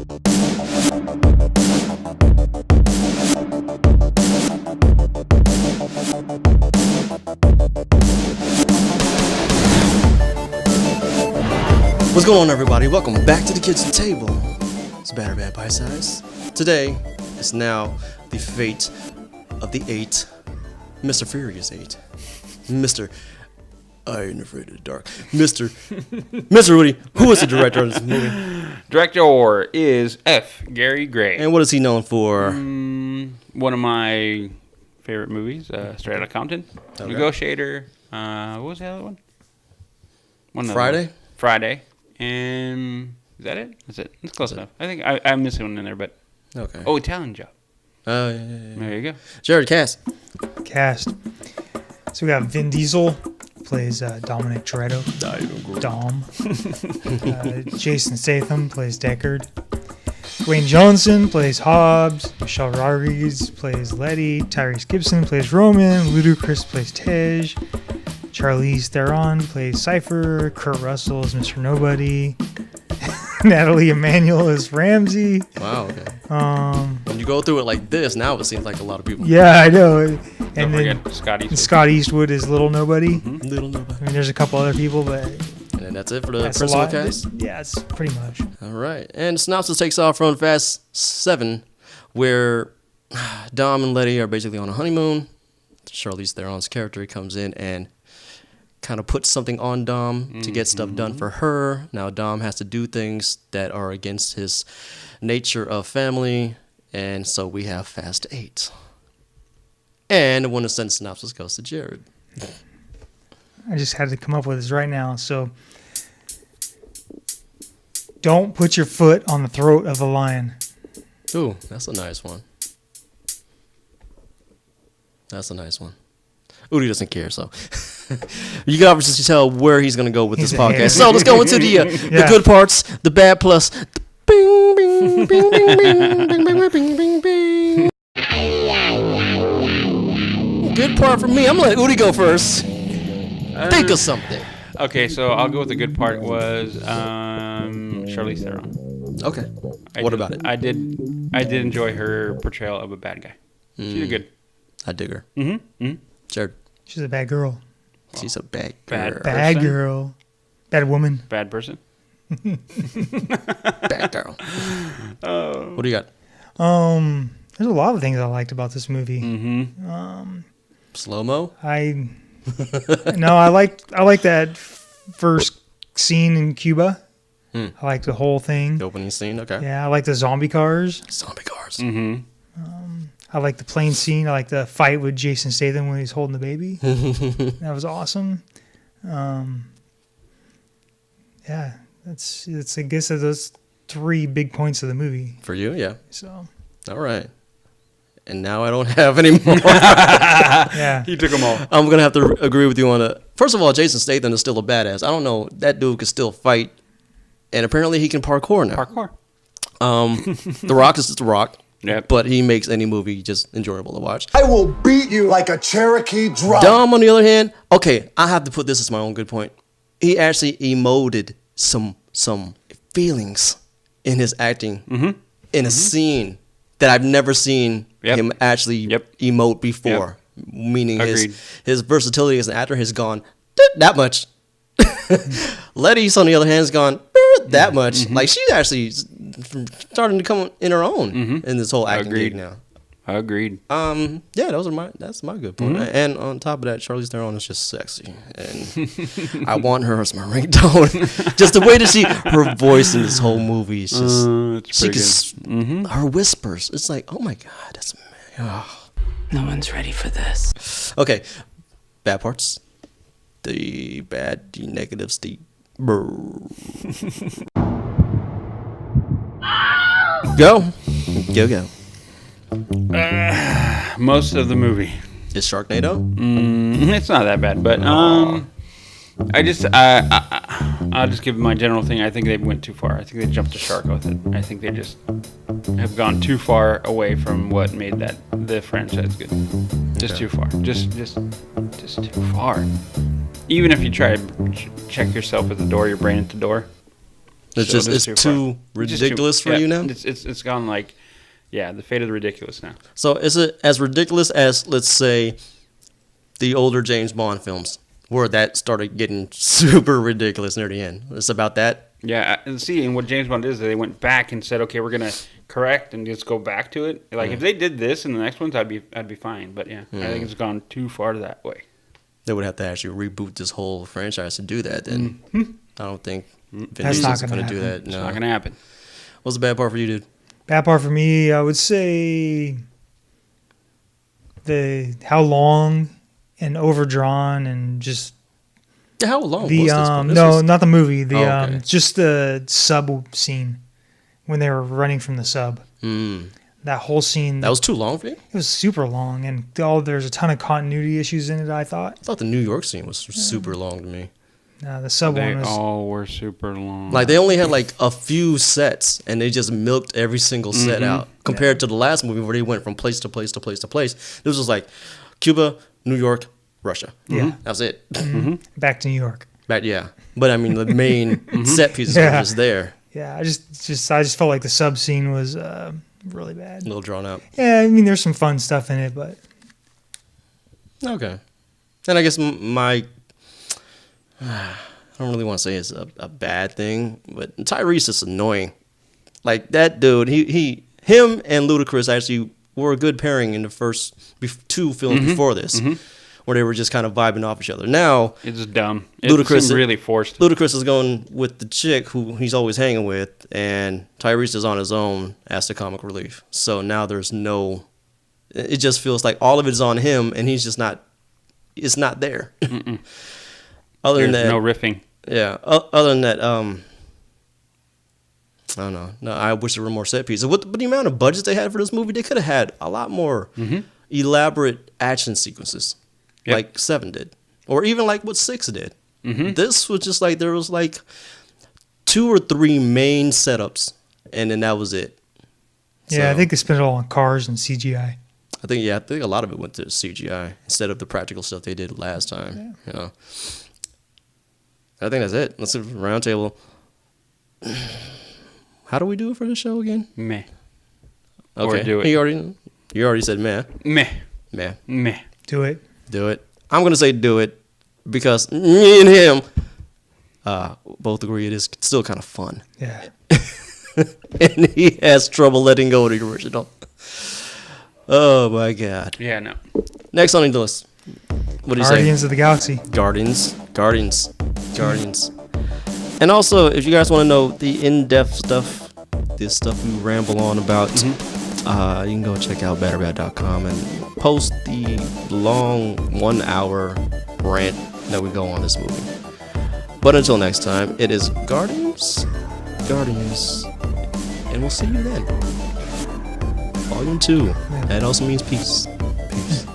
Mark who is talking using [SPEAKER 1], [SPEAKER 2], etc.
[SPEAKER 1] What's going on, everybody? Welcome back to the kitchen table. It's Bad or Bad Pie Size. Today is now the fate of the 8. Mr. Furious 8. Mr. I ain't afraid of the dark. Mr. Woody, who is the director of this movie?
[SPEAKER 2] Director is F. Gary Gray.
[SPEAKER 1] And what is he known for?
[SPEAKER 2] One of my favorite movies, Straight Outta Compton, okay. Negotiator. What was the other one? Friday. And is that it? That's it. It's close enough. I think I missed one in there, but
[SPEAKER 1] okay.
[SPEAKER 2] Oh, Italian Job.
[SPEAKER 1] Oh yeah.
[SPEAKER 2] There you go.
[SPEAKER 1] Jarad, cast.
[SPEAKER 3] So we got Vin Diesel plays Dominic Toretto. Dom. Jason Statham plays Deckard. Dwayne Johnson plays Hobbs. Michelle Rodriguez plays Letty. Tyrese Gibson plays Roman. Ludacris plays Tej. Charlize Theron plays Cypher. Kurt Russell is Mr. Nobody. Natalie Emanuel is Ramsey.
[SPEAKER 1] Wow, okay. When you go through it like this, now it seems like a lot of people.
[SPEAKER 3] Yeah, I know.
[SPEAKER 2] And then
[SPEAKER 3] Scott Eastwood is Little Nobody.
[SPEAKER 1] Mm-hmm. Little Nobody.
[SPEAKER 3] I mean, there's a couple other people, but...
[SPEAKER 1] And then that's it for the personal cast?
[SPEAKER 3] Yeah, it's pretty much.
[SPEAKER 1] All right. And synopsis takes off from Fast 7, where Dom and Letty are basically on a honeymoon. Charlize Theron's character comes in and kind of puts something on Dom to get stuff done for her. Now Dom has to do things that are against his nature of family, and so we have Fast 8. And the one that sends synopsis goes to Jarad.
[SPEAKER 3] I just had to come up with this right now. So, don't put your foot on the throat of a lion.
[SPEAKER 1] Ooh, that's a nice one. Udi doesn't care, so you can obviously tell where he's going to go with this podcast. So let's go into the good parts, the bad plus the bing, bing, bing, bing, bing, bing, bing, bing, bing, bing. Good part for me. I'm going to let Udi go first. Think of something.
[SPEAKER 2] Okay, so I'll go with the good part was Charlize Theron.
[SPEAKER 1] Okay. What about it?
[SPEAKER 2] I did enjoy her portrayal of a bad guy. She did good.
[SPEAKER 1] I dig her. Jarad.
[SPEAKER 3] She's a bad girl.
[SPEAKER 1] She's a bad girl.
[SPEAKER 3] Bad girl. Bad woman.
[SPEAKER 2] Bad person.
[SPEAKER 1] Bad girl. What do you got?
[SPEAKER 3] There's a lot of things I liked about this movie.
[SPEAKER 1] Slow-mo?
[SPEAKER 3] I like that first scene in Cuba. I like the whole thing.
[SPEAKER 1] The opening scene, okay.
[SPEAKER 3] Yeah, I like the zombie cars. I like the plane scene. I like the fight with Jason Statham when he's holding the baby. That was awesome. Yeah, that's I guess those 3 big points of the movie.
[SPEAKER 1] For you, yeah.
[SPEAKER 3] So.
[SPEAKER 1] All right. And now I don't have any more.
[SPEAKER 3] Yeah.
[SPEAKER 2] He took them all.
[SPEAKER 1] I'm going to have to agree with you on it. First of all, Jason Statham is still a badass. I don't know. That dude can still fight. And apparently he can parkour now. The Rock is just The Rock.
[SPEAKER 2] Yep.
[SPEAKER 1] But he makes any movie just enjoyable to watch.
[SPEAKER 4] I will beat you like a Cherokee drum.
[SPEAKER 1] Dom, on the other hand, okay, I have to put this as my own good point. He actually emoted some feelings in his acting in a scene that I've never seen him actually emote before. Meaning his versatility as an actor has gone that much. Letty's, on the other hand, has gone that much. Like, she's actually starting to come in her own in this whole acting gig now.
[SPEAKER 2] Agreed.
[SPEAKER 1] Yeah, that's my good point. And on top of that, Charlize Theron is just sexy, and I want her as my ringtone. Just the way that her voice in this whole movie is just her whispers. It's like, oh my god, that's
[SPEAKER 5] no one's ready for this.
[SPEAKER 1] Okay, bad parts, the bad, the negatives, the go.
[SPEAKER 2] Most of the movie.
[SPEAKER 1] Is Sharknado?
[SPEAKER 2] It's not that bad, but I'll just give my general thing. I think they went too far. I think they jumped the shark with it. I think they just have gone too far away from what made the franchise good. Just too far. Just too far. Even if you try to check yourself at the door, your brain at the door,
[SPEAKER 1] It's
[SPEAKER 2] So
[SPEAKER 1] just
[SPEAKER 2] it is
[SPEAKER 1] it's
[SPEAKER 2] too
[SPEAKER 1] too
[SPEAKER 2] far. It's just
[SPEAKER 1] ridiculous for you now.
[SPEAKER 2] It's gone like, yeah, the fate of the ridiculous now.
[SPEAKER 1] So is it as ridiculous as, let's say, the older James Bond films, where that started getting super ridiculous near the end? It's about that.
[SPEAKER 2] Yeah, and see, and what James Bond is, they went back and said, okay, we're gonna correct and just go back to it. Like if they did this in the next ones, I'd be fine. But yeah, I think it's gone too far that way.
[SPEAKER 1] They would have to actually reboot this whole franchise to do that. Then I don't think Vin
[SPEAKER 3] That's not
[SPEAKER 1] Diesel's
[SPEAKER 3] gonna
[SPEAKER 1] going to do
[SPEAKER 3] happen.
[SPEAKER 1] that.
[SPEAKER 2] It's
[SPEAKER 1] No.
[SPEAKER 2] not gonna happen.
[SPEAKER 1] What's the bad part for you, dude?
[SPEAKER 3] Bad part for me, I would say how long and overdrawn and just
[SPEAKER 1] Yeah, how long
[SPEAKER 3] the
[SPEAKER 1] was this? This
[SPEAKER 3] no,
[SPEAKER 1] was-
[SPEAKER 3] not the movie. The
[SPEAKER 1] Oh, okay.
[SPEAKER 3] just the sub scene when they were running from the sub. That whole scene
[SPEAKER 1] that was too long for you?
[SPEAKER 3] it was super long and there's a ton of continuity issues in it. I thought
[SPEAKER 1] I thought the New York scene was super long to me.
[SPEAKER 3] the sub
[SPEAKER 2] They
[SPEAKER 3] one was
[SPEAKER 2] all were super long.
[SPEAKER 1] Like they only had like a few sets, and they just milked every single set out. Compared to the last movie where they went from place to place to place to place. This was like Cuba, New York, Russia.
[SPEAKER 3] Yeah.
[SPEAKER 1] That's it.
[SPEAKER 3] back to New York.
[SPEAKER 1] But yeah, but I mean the main set pieces
[SPEAKER 3] Yeah.
[SPEAKER 1] were just there,
[SPEAKER 3] Yeah, I just felt like the sub scene was really bad.
[SPEAKER 1] a little drawn out.
[SPEAKER 3] Yeah, I mean there's some fun stuff in it, but
[SPEAKER 1] Okay, and I guess my I don't really want to say it's a bad thing, but Tyrese is annoying. Like that dude, him and Ludacris actually were a good pairing in the first two films before this, where they were just kind of vibing off each other. Now
[SPEAKER 2] It's dumb.
[SPEAKER 1] Ludacris
[SPEAKER 2] It seemed really forced.
[SPEAKER 1] Ludacris is going with the chick who he's always hanging with, and Tyrese is on his own as the comic relief. So now there's no. It just feels like all of it is on him, and he's just not. It's not there. Other than
[SPEAKER 2] There's
[SPEAKER 1] that,
[SPEAKER 2] no riffing.
[SPEAKER 1] yeah. Other than that, I don't know. No, I wish there were more set pieces. But the amount of budgets they had for this movie, they could have had a lot more elaborate action sequences,
[SPEAKER 2] Yep.
[SPEAKER 1] like 7 did, or even like what 6 did. This was just like there was like 2 or 3 main setups, and then that was it.
[SPEAKER 3] yeah, I
[SPEAKER 1] So,
[SPEAKER 3] think they spent it all on cars and CGI.
[SPEAKER 1] I think a lot of it went to CGI instead of the practical stuff they did last time. You know. I think that's it. Let's do round table. How do we do it for the show again?
[SPEAKER 2] Meh.
[SPEAKER 1] Okay.
[SPEAKER 2] Or do it.
[SPEAKER 1] You already said meh.
[SPEAKER 2] Meh.
[SPEAKER 1] Meh.
[SPEAKER 2] Meh.
[SPEAKER 3] Do it.
[SPEAKER 1] Do it. I'm gonna say do it because me and him both agree it is still kind of fun.
[SPEAKER 3] Yeah.
[SPEAKER 1] And he has trouble letting go of the original. Oh my god.
[SPEAKER 2] Yeah, no.
[SPEAKER 1] Next on the list. What do you say?
[SPEAKER 3] Guardians of the Galaxy.
[SPEAKER 1] Guardians. And also, if you guys want to know the in-depth stuff, this stuff we ramble on about, you can go check out batterbad.com and post the long 1 hour rant that we go on this movie. But until next time, it is Guardians, and we'll see you then. Volume 2. That also means peace. Peace.